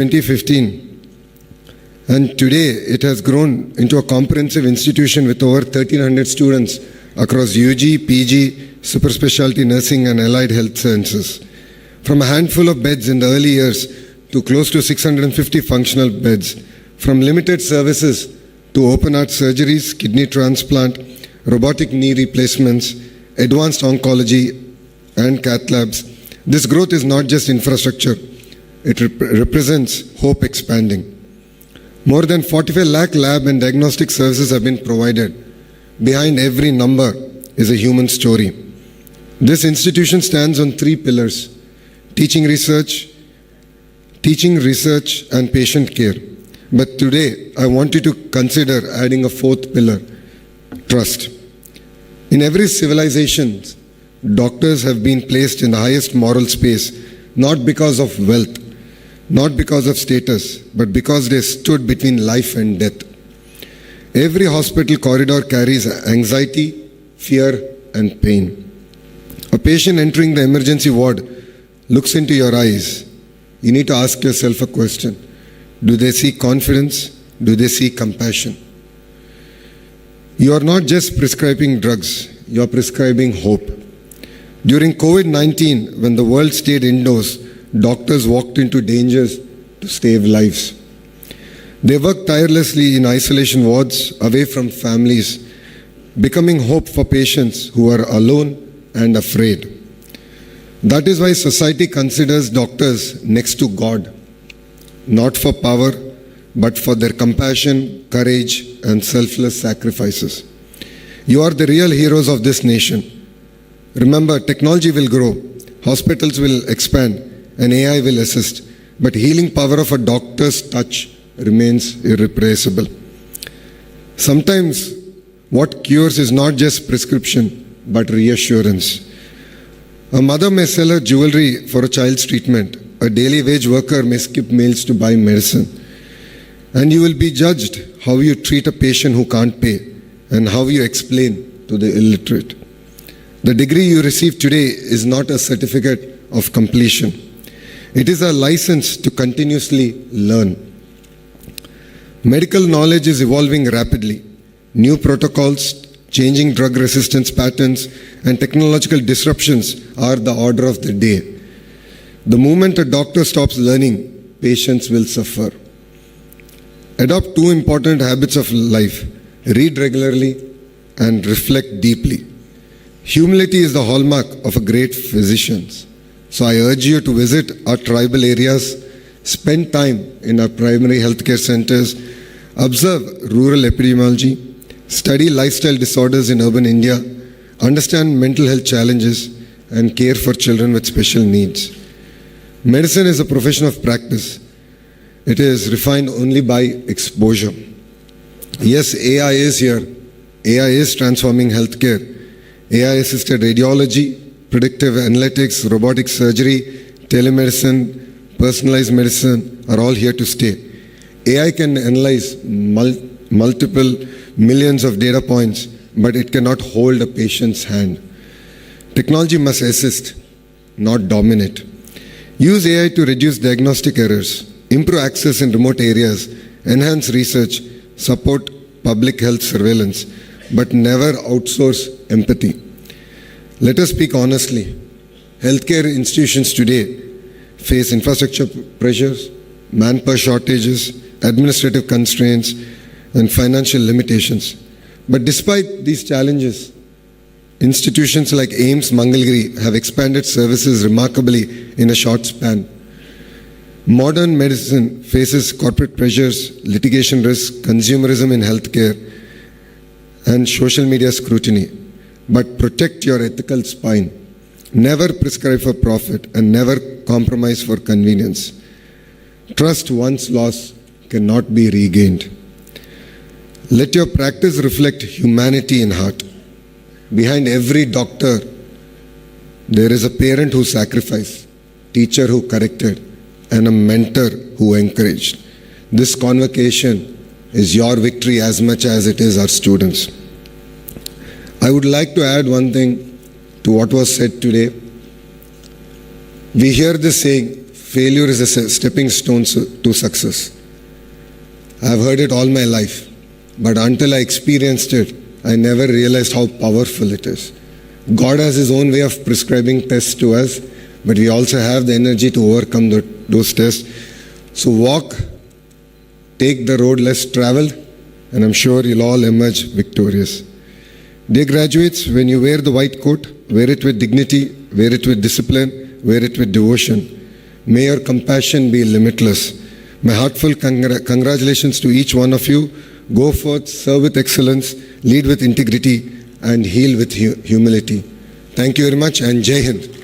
2015, and today it has grown into a comprehensive institution with over 1,300 students across UG, PG, super specialty nursing and allied health sciences. From a handful of beds in the early years to close to 650 functional beds, from limited services to open heart surgeries, kidney transplant, robotic knee replacements, advanced oncology and cath labs. This growth is not just infrastructure, it represents hope expanding. More than 45 lakh lab and diagnostic services have been provided. Behind every number is a human story. This institution stands on three pillars: teaching, research, and patient care. But today, I want you to consider adding a fourth pillar: trust. In every civilization, doctors have been placed in the highest moral space, not because of wealth, not because of status, but because they stood between life and death. Every hospital corridor carries anxiety, fear, and pain. A patient entering the emergency ward looks into your eyes. You need to ask yourself a question. Do they see confidence? Do they see compassion? You are not just prescribing drugs, you are prescribing hope. During COVID-19, when the world stayed indoors, doctors walked into dangers to save lives. They worked tirelessly in isolation wards, away from families, becoming hope for patients who are alone and afraid. That is why society considers doctors next to God, not for power, but for their compassion, courage, and selfless sacrifices. You are the real heroes of this nation. Remember, technology will grow, hospitals will expand, and AI will assist, but healing power of a doctor's touch remains irreplaceable. Sometimes what cures is not just prescription, but reassurance. A mother may sell her jewelry for a child's treatment. A daily wage worker may skip meals to buy medicine. And you will be judged how you treat a patient who can't pay and how you explain to the illiterate. The degree you receive today is not a certificate of completion. It is a license to continuously learn. Medical knowledge is evolving rapidly. New protocols, changing drug resistance patterns, and technological disruptions are the order of the day. The moment a doctor stops learning, patients will suffer. Adopt two important habits of life: read regularly and reflect deeply. Humility is the hallmark of a great physician. So I urge you to visit our tribal areas, spend time in our primary healthcare centers, observe rural epidemiology, study lifestyle disorders in urban India, understand mental health challenges, and care for children with special needs. Medicine is a profession of practice. It is refined only by exposure. Yes, AI is here. AI is transforming healthcare. AI-assisted radiology, predictive analytics, robotic surgery, telemedicine, personalized medicine are all here to stay. AI can analyze multiple millions of data points, but it cannot hold a patient's hand. Technology must assist, not dominate. Use AI to reduce diagnostic errors, improve access in remote areas, enhance research, support public health surveillance, but never outsource empathy. Let us speak honestly. Healthcare institutions today face infrastructure pressures, manpower shortages, administrative constraints, and financial limitations. But despite these challenges, institutions like AIIMS Mangalgiri have expanded services remarkably in a short span. Modern medicine faces corporate pressures, litigation risks, consumerism in healthcare, and social media scrutiny. But protect your ethical spine. Never prescribe for profit and never compromise for convenience. Trust once lost cannot be regained. Let your practice reflect humanity in heart. Behind every doctor, there is a parent who sacrificed, teacher who corrected, and a mentor who encouraged. This convocation is your victory as much as it is our students. I would like to add one thing to what was said today. We hear this saying, failure is a stepping stone to success. I've heard it all my life, but until I experienced it, I never realized how powerful it is. God has His own way of prescribing tests to us, but we also have the energy to overcome those tests. So walk, take the road less traveled, and I'm sure you'll all emerge victorious. Dear graduates, when you wear the white coat, wear it with dignity, wear it with discipline, wear it with devotion. May your compassion be limitless. My heartfelt congratulations to each one of you. Go forth, serve with excellence, lead with integrity, and heal with humility. Thank you very much, and Jai Hind.